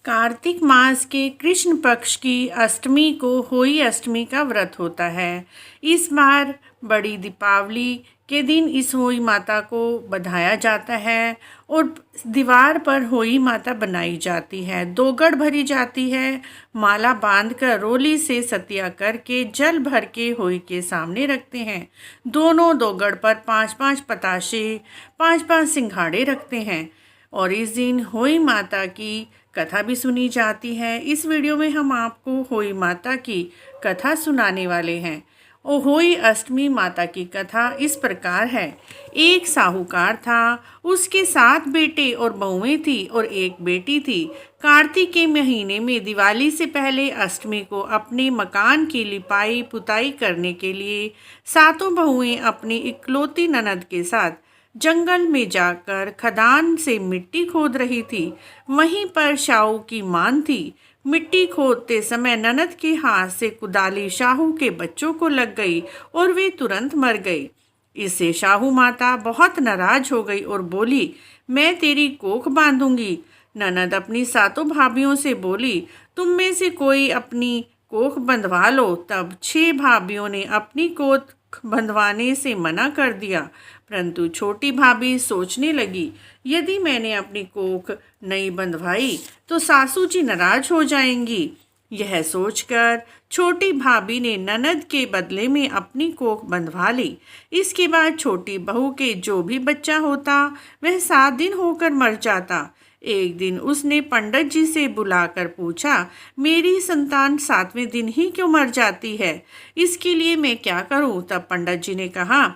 कार्तिक मास के कृष्ण पक्ष की अष्टमी को होई अष्टमी का व्रत होता है। इस बार बड़ी दीपावली के दिन इस होई माता को बधाया जाता है और दीवार पर होई माता बनाई जाती है, दोगड़ भरी जाती है, माला बांधकर रोली से सतिया करके जल भर के होई के सामने रखते हैं। दोनों दोगड़ पर 5-5 पताशे, 5-5 सिंघाड़े रखते हैं और इस दिन होई माता की कथा भी सुनी जाती है। इस वीडियो में हम आपको होई माता की कथा सुनाने वाले हैं। और होई अष्टमी माता की कथा इस प्रकार है। एक साहूकार था, उसके 7 बेटे और बहुएं थी और एक बेटी थी। कार्तिक के महीने में दिवाली से पहले अष्टमी को अपने मकान की लिपाई पुताई करने के लिए सातों बहुएं अपनी इकलौती ननद के साथ जंगल में जाकर खदान से मिट्टी खोद रही थी। वहीं पर शाहू की मान थी। मिट्टी खोदते समय ननद के हाथ से कुदाली शाहू के बच्चों को लग गई और वे तुरंत मर गई। इससे शाहू माता बहुत नाराज हो गई और बोली, मैं तेरी कोख बांधूंगी। ननद अपनी सातों भाभियों से बोली, तुम में से कोई अपनी कोख बंधवा लो। तब 6 भाभियों ने अपनी कोख बंधवाने से मना कर दिया, परंतु छोटी भाभी सोचने लगी, यदि मैंने अपनी कोख नहीं बंधवाई तो सासू जी नाराज हो जाएंगी। यह सोचकर छोटी भाभी ने ननद के बदले में अपनी कोख बंधवा ली। इसके बाद छोटी बहू के जो भी बच्चा होता वह 7 दिन होकर मर जाता। एक दिन उसने पंडित जी से बुलाकर पूछा, मेरी संतान 7वें दिन ही क्यों मर जाती है, इसके लिए मैं क्या करूं? तब पंडित जी ने कहा,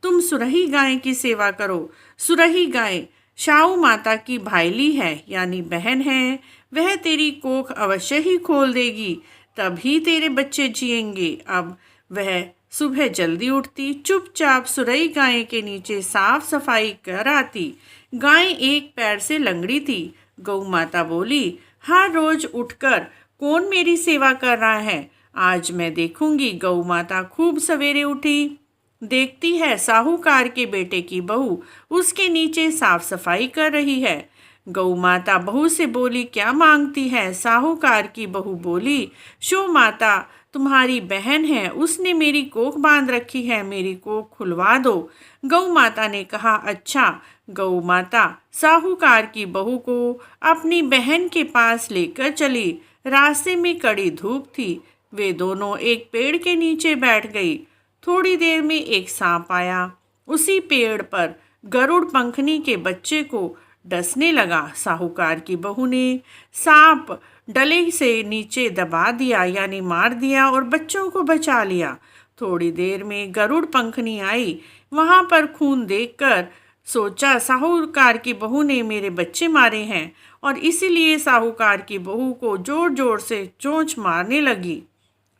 तुम सुरही गाय की सेवा करो। सुरही गाय शाहू माता की भाईली है, यानी बहन है। वह तेरी कोख अवश्य ही खोल देगी, तभी तेरे बच्चे जिएंगे। अब वह सुबह जल्दी उठती, चुपचाप सुरई गाय के नीचे साफ सफाई कर आती। गाय एक पैर से लंगड़ी थी। गौ माता बोली, हर रोज उठकर कौन मेरी सेवा कर रहा है, आज मैं देखूंगी। गौ माता खूब सवेरे उठी, देखती है साहूकार के बेटे की बहू उसके नीचे साफ सफाई कर रही है। गौ माता बहू से बोली, क्या मांगती है? साहूकार की बहू बोली, शो माता तुम्हारी बहन है, उसने मेरी कोख बांध रखी है, मेरी कोख खुलवा दो। गौ माता ने कहा, अच्छा। गौ माता साहूकार की बहू को अपनी बहन के पास लेकर चली। रास्ते में कड़ी धूप थी। वे दोनों एक पेड़ के नीचे बैठ गई। थोड़ी देर में एक सांप आया। उसी पेड़ पर गरुड़ पंखनी के बच्चे को डसने लगा। साहूकार की बहू ने सांप डले से नीचे दबा दिया, यानी मार दिया, और बच्चों को बचा लिया। थोड़ी देर में गरुड़ पंखनी आई। वहां पर खून देखकर सोचा, साहूकार की बहू ने मेरे बच्चे मारे हैं, और इसीलिए साहूकार की बहू को जोर जोर से चोंच मारने लगी।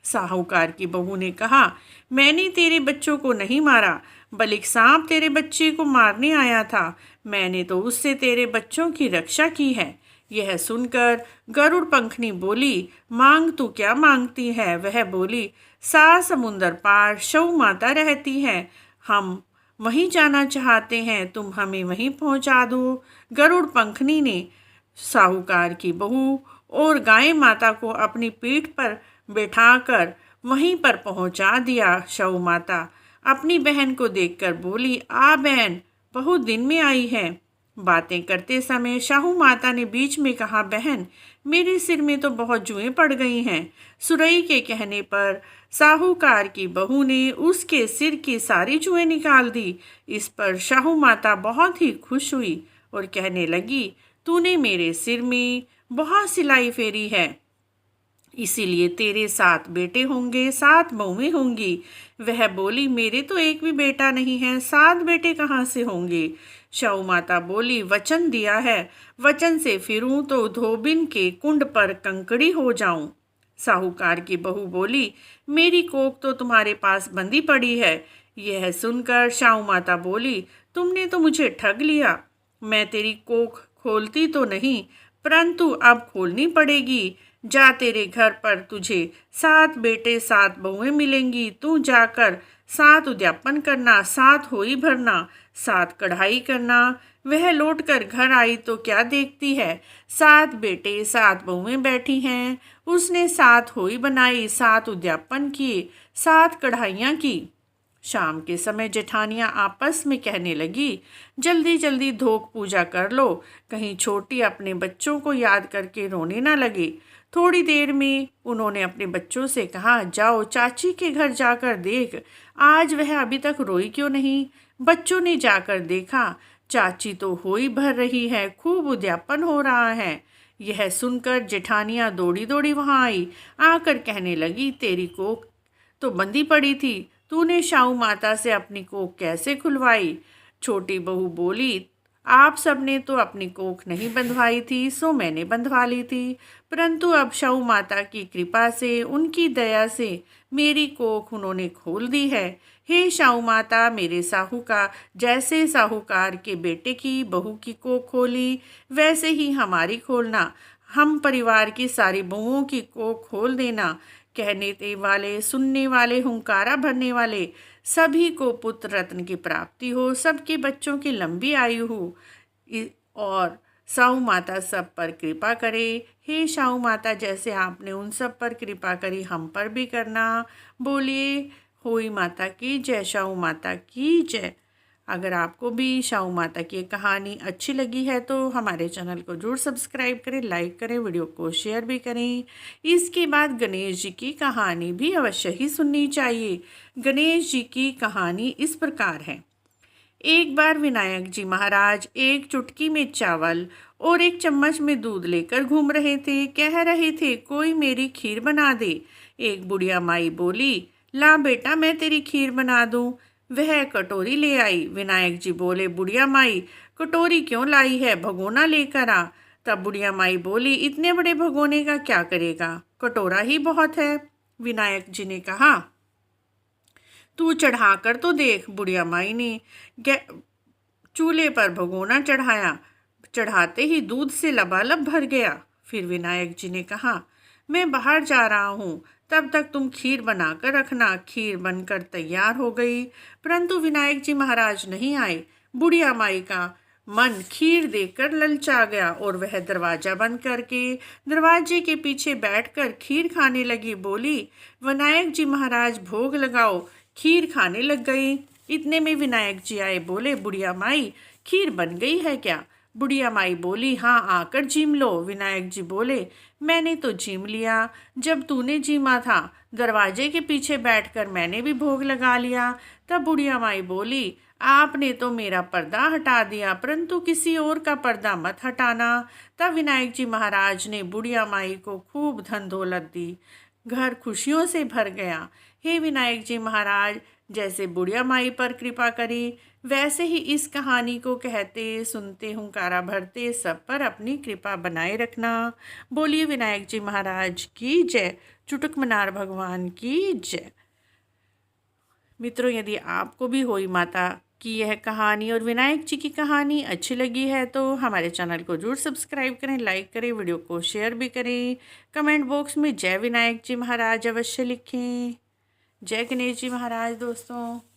साहूकार की बहू ने कहा, मैंने तेरे बच्चों को नहीं मारा, बल्कि सांप तेरे बच्चे को मारने आया था। मैंने तो उससे तेरे बच्चों की रक्षा की है। यह सुनकर गरुड़ पंखनी बोली, मांग तू क्या मांगती है? वह बोली, 7 समुंदर पार शौ माता रहती है, हम वहीं जाना चाहते हैं, तुम हमें वहीं पहुंचा दो। गरुड़ पंखनी ने साहूकार की बहू और गाय माता को अपनी पीठ पर बैठाकर वहीं पर पहुंचा दिया। शौ माता अपनी बहन को देखकर बोली, आ बहन, बहुत दिन में आई है। बातें करते समय शाहू माता ने बीच में कहा, बहन, मेरे सिर में तो बहुत जुएं पड़ गई हैं। सुरई के कहने पर साहूकार की बहू ने उसके सिर की सारी जुएं निकाल दी। इस पर शाहू माता बहुत ही खुश हुई और कहने लगी, तूने मेरे सिर में बहुत सिलाई फेरी है, इसीलिए तेरे 7 बेटे होंगे, 7 बहुएं होंगी। वह बोली, मेरे तो एक भी बेटा नहीं है, 7 बेटे कहाँ से होंगे? शाहू माता बोली, वचन दिया है, वचन से फिरूं तो धोबिन के कुंड पर कंकड़ी हो जाऊं। साहूकार की बहू बोली, मेरी कोख तो तुम्हारे पास बंधी पड़ी है। यह सुनकर शाहू माता बोली, तुमने तो मुझे ठग लिया। मैं तेरी कोख खोलती तो नहीं, परंतु अब खोलनी पड़ेगी। जा, तेरे घर पर तुझे 7 बेटे 7 बहुएं मिलेंगी। तू जाकर 7 उद्यापन करना, 7 होई भरना, 7 कढ़ाई करना, वह लौटकर घर आई तो क्या देखती है, 7 बेटे 7 बहुएं बैठी हैं। उसने 7 होई बनाई, 7 उद्यापन किए, 7 कढ़ाइयाँ की। शाम के समय जेठानियाँ आपस में कहने लगी, जल्दी जल्दी धोक पूजा कर लो, कहीं छोटी अपने बच्चों को याद करके रोने ना लगे। थोड़ी देर में उन्होंने अपने बच्चों से कहा, जाओ चाची के घर जाकर देख, आज वह अभी तक रोई क्यों नहीं। बच्चों ने जाकर देखा, चाची तो होई भर रही है, खूब उद्यापन हो रहा है। यह सुनकर जेठानियाँ दौड़ी दौड़ी वहाँ आई, आकर कहने लगी, तेरी कोख तो बंदी पड़ी थी, तूने शाहू माता से अपनी कोख कैसे खुलवाई। छोटी बहू बोली, आप सबने तो अपनी कोख नहीं बंधवाई थी, सो मैंने बंधवा ली थी, परंतु अब शाहू माता की कृपा से, उनकी दया से मेरी कोख उन्होंने खोल दी है। हे शाहू माता, मेरे साहूकार जैसे साहूकार के बेटे की बहू की कोख खोली, वैसे ही हमारी खोलना, हम परिवार की सारी बहुओं की कोख खोल देना। कहने वाले, सुनने वाले, हुंकारा भरने वाले सभी को पुत्र रत्न की प्राप्ति हो, सबके बच्चों की लंबी आयु हो और साहू माता सब पर कृपा करे। हे साहू माता, जैसे आपने उन सब पर कृपा करी, हम पर भी करना। बोलिए होई माता की जय, साहू माता की जय। अगर आपको भी साहू माता की कहानी अच्छी लगी है तो हमारे चैनल को जरूर सब्सक्राइब करें, लाइक करें, वीडियो को शेयर भी करें। इसके बाद गणेश जी की कहानी भी अवश्य ही सुननी चाहिए। गणेश जी की कहानी इस प्रकार है। एक बार विनायक जी महाराज एक चुटकी में चावल और एक चम्मच में दूध लेकर घूम रहे थे। कह रहे थे, कोई मेरी खीर बना दे। एक बुढ़िया माई बोली, ला बेटा मैं तेरी खीर बना दूं। वह कटोरी ले आई। विनायक जी बोले, बुढ़िया माई कटोरी क्यों लाई है, भगोना लेकर आ। तब बुढ़िया माई बोली, इतने बड़े भगोने का क्या करेगा, कटोरा ही बहुत है। विनायक जी ने कहा, तू चढ़ा कर तो देख। बुढ़िया माई ने चूल्हे पर भगोना चढ़ाया, चढ़ाते ही दूध से लबालब भर गया। फिर विनायक जी ने कहा, मैं बाहर जा रहा हूँ, तब तक तुम खीर बनाकर रखना। खीर बनकर तैयार हो गई, परंतु विनायक जी महाराज नहीं आए। बुढ़िया माई का मन खीर देखकर ललचा गया और वह दरवाजा बंद करके दरवाजे के पीछे बैठकर खीर खाने लगी। बोली, विनायक जी महाराज भोग लगाओ। खीर खाने लग गई। इतने में विनायक जी आए। बोले, बुढ़िया माई खीर बन गई है क्या। बुढ़िया माई बोली, हाँ आकर जीम लो। विनायक जी बोले, मैंने तो जीम लिया, जब तूने जीमा था दरवाजे के पीछे बैठकर मैंने भी भोग लगा लिया। तब बुढ़िया माई बोली, आपने तो मेरा पर्दा हटा दिया, परंतु किसी और का पर्दा मत हटाना। तब विनायक जी महाराज ने बुढ़िया माई को खूब धन दौलत दी, घर खुशियों से भर गया। हे विनायक जी महाराज, जैसे बुढ़िया माई पर कृपा करी, वैसे ही इस कहानी को कहते सुनते हुंकारा भरते सब पर अपनी कृपा बनाए रखना। बोलिए विनायक जी महाराज की जय, चुटक मनार भगवान की जय। मित्रों, यदि आपको भी होई माता की यह कहानी और विनायक जी की कहानी अच्छी लगी है तो हमारे चैनल को जरूर सब्सक्राइब करें, लाइक करें, वीडियो को शेयर भी करें। कमेंट बॉक्स में जय विनायक जी महाराज अवश्य लिखें। जय गणेश जी महाराज दोस्तों।